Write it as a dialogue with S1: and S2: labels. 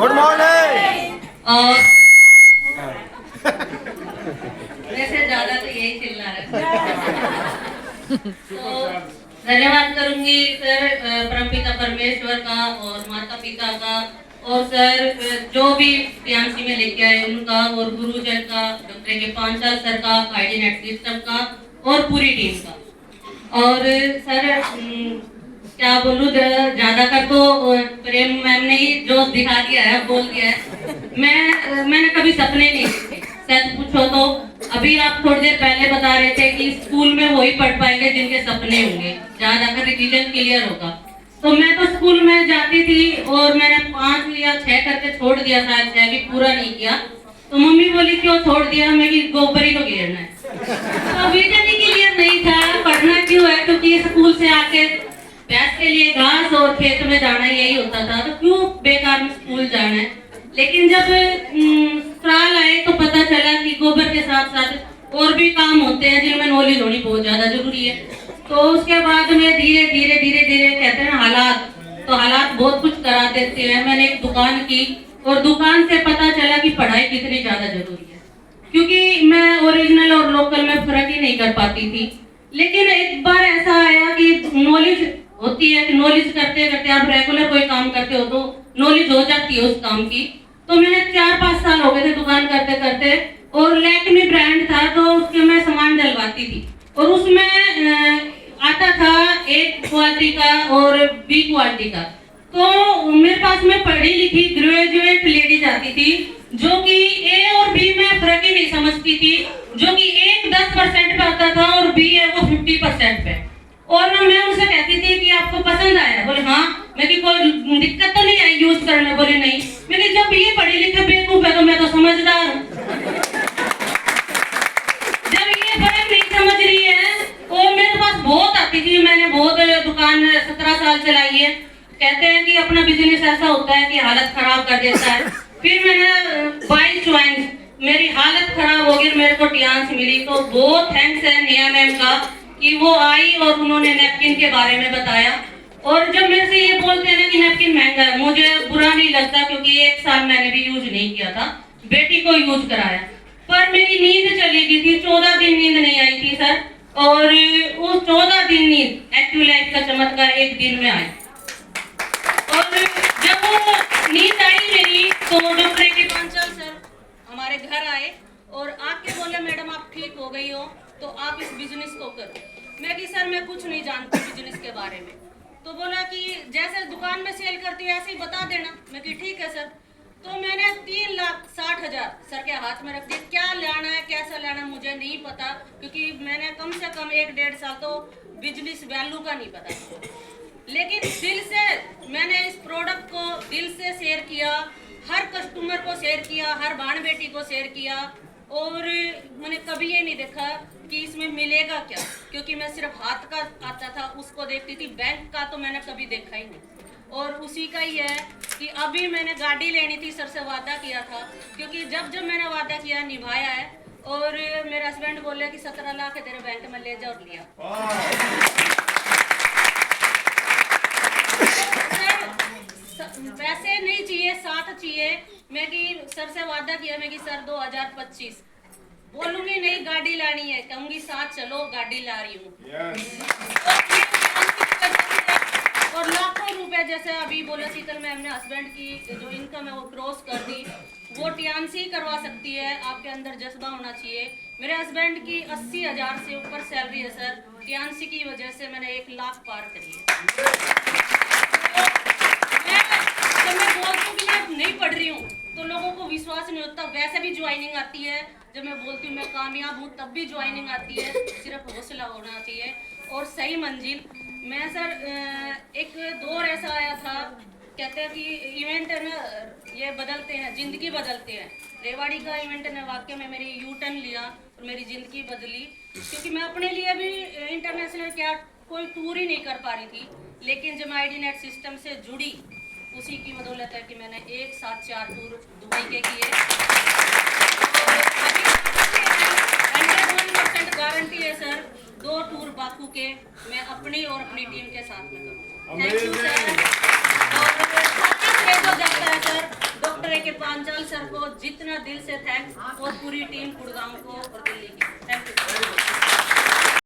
S1: Good morning.
S2: और वैसे ज्यादा तो यही चिल्ला रहा तो धन्यवाद करूंगी सर परमपिता परमेश्वर का और माता पिता का और सर जो भी टीएमसी में लेके आए उनका और गुरुजन का, डॉक्टर के 5 साल सर का, आईडीनेट सिस्टम का और पूरी टीम का। और सर क्या बोलूं, ज्यादा कर तो प्रेम मैम ने ही जो दिखा दिया है, बोल दिया है। मैंने कभी सपने नहीं देखे, सच पूछो तो अभी आप थोड़ी देर पहले बता रहे थे कि स्कूल में वही पढ़ पाएंगे जिनके सपने होंगे, ज्यादा कर रिवीजन क्लियर होगा। तो मैं तो स्कूल में जाती थी और मैंने 5 या 6 करके छोड़ दिया, शायद 6 भी पूरा नहीं किया। तो मम्मी बोली क्यों छोड़ दिया, मैं कि गोबर ही तो गिरना है। तो विजन ही क्लियर नहीं था, पढ़ना क्यों है, क्योंकि स्कूल से आके भैंस के लिए घास और खेत में जाना यही होता था, तो क्यों बेकार में स्कूल जाना है। लेकिन जब साल आए तो पता चला कि गोबर के साथ साथ और भी काम होते हैं जिनमें नॉलेज होनी बहुत ज्यादा जरूरी है। तो उसके बाद में धीरे धीरे कहते हैं हालात, तो हालात बहुत कुछ करा देते हैं। मैंने एक दुकान की और दुकान से पता चला कि पढ़ाई कितनी ज्यादा जरूरी है, क्योंकि मैं ओरिजिनल और लोकल में फर्क ही नहीं कर पाती थी। लेकिन एक बार ऐसा आया कि नॉलेज होती है कि नॉलेज करते करते आप रेगुलर कोई काम करते हो तो नॉलेज हो जाती है उस काम की। तो मैंने 4-5 साल हो गए थे दुकान करते करते, और लैक्मी ब्रांड था तो उसके मैं सामान डलवाती थी और उसमें आता था A क्वालिटी का और B क्वालिटी का। तो मेरे पास में पढ़ी लिखी ग्रेजुएट लेडीज आती थी जो कि A और B में फर्क ही नहीं समझती थी, जो कि एक 10% पे आता था और B है वो 50% पे। और ना मैं उनसे कहती थी कि आपको पसंद आया, बोले हाँ। मैं कि कोई दिक्कत तो नहीं आई यूज करने, बोले नहीं। मैंने जब ये पढ़े लिखे बेवकूफ है तो मैं तो समझदार हूँ। जब ये फर्क नहीं समझ रही है, और मेरे पास बहुत आती थी, मैंने बहुत दुकान 17 साल चलाई है। कहते हैं कि अपना बिजनेस ऐसा होता है कि हालत खराब कर देता है। फिर मैंने 22 मेरी हालत खराब हो गई, मेरे को टीआंस मिली, तो बहुत थैंक्स है नेहा मैम का कि वो आई और उन्होंने नैपकिन के बारे में बताया। और जब मेरे से ये बोलते हैं ना कि नैपकिन महंगा है, मुझे बुरा नहीं लगता, क्योंकि 1 साल मैंने भी यूज नहीं किया था, बेटी को यूज कराया। पर मेरी नींद चली गई थी, 14 दिन नींद नहीं आई थी सर। और उस 14 दिन नींद एक्टिव लाइफ का चमत्कार 1 दिन में आई। और जब वो नींद आई मेरी, तो डॉक्टर के 5 साल सर हमारे घर आए और आके बोले मैडम आप ठीक हो गई हो तो आप इस बिजनेस को करो। मैं कि सर मैं कुछ नहीं जानती बिजनेस के बारे में। तो बोला कि जैसे दुकान में सेल करती है ऐसे ही बता देना। मैं कि ठीक है सर। तो मैंने 3,60,000 सर के हाथ में रख दिया। क्या लेना है कैसा लेना मुझे नहीं पता, क्योंकि मैंने कम से कम 1-1.5 साल तो बिजनेस वैल्यू का नहीं पता। लेकिन दिल से मैंने इस प्रोडक्ट को दिल से शेयर किया, हर कस्टमर को शेयर किया, हर बहन बेटी को शेयर किया। और मैंने कभी ये नहीं देखा कि इसमें मिलेगा क्या, क्योंकि मैं सिर्फ हाथ का आता था उसको देखती थी, बैंक का तो मैंने कभी देखा ही नहीं। और उसी का ही है कि अभी मैंने गाड़ी लेनी थी, सर से वादा किया था, क्योंकि जब मैंने वादा किया निभाया है। और मेरे हस्बैंड बोले कि 17 लाख है तेरे बैंक में, ले जा, और लिया। पैसे नहीं चाहिए, साथ चाहिए। मैं कि सर से वादा किया, मैं कि सर 2025 बोलूंगी नहीं गाड़ी लानी है, कहूंगी साथ चलो गाड़ी ला रही हूँ। और लाखों रुपए जैसे अभी बोला शीतल मैम ने, हस्बैंड की जो इनकम है वो क्रॉस कर दी, वो टीएमसी करवा सकती है। आपके अंदर जज्बा होना चाहिए। मेरे हस्बैंड की 80,000 से ऊपर सैलरी है सर, टीएमसी की वजह से मैंने 1 लाख पार करी है। जब मैं बोलती हूँ कि मैं नहीं पढ़ रही हूँ तो लोगों को विश्वास नहीं होता। वैसे भी ज्वाइनिंग आती है, जब मैं बोलती हूँ मैं कामयाब हूँ तब भी ज्वाइनिंग आती है। सिर्फ हौसला होना चाहिए और सही मंजिल। मैं सर एक दौर ऐसा आया था, कहते हैं कि इवेंट है ना ये बदलते हैं, जिंदगी बदलते हैं। रेवाड़ी का इवेंट ने वाकई में मेरी यू टर्न लिया और मेरी ज़िंदगी बदली, क्योंकि मैं अपने लिए भी इंटरनेशनल क्या कोई टूर ही नहीं कर पा रही थी। लेकिन जब मैं आईडीनेट सिस्टम से जुड़ी, उसी की बदौलत है कि मैंने एक साथ 4 टूर दुबई के किए। 101% गारंटी है सर, 2 टूर बाकू के मैं अपनी और अपनी टीम के साथ में करूँगा। Thank you sir. और जाता है सर पंचाल सर को जितना दिल से थैंक्स और पूरी टीम गुड़गांव को और दिल्ली की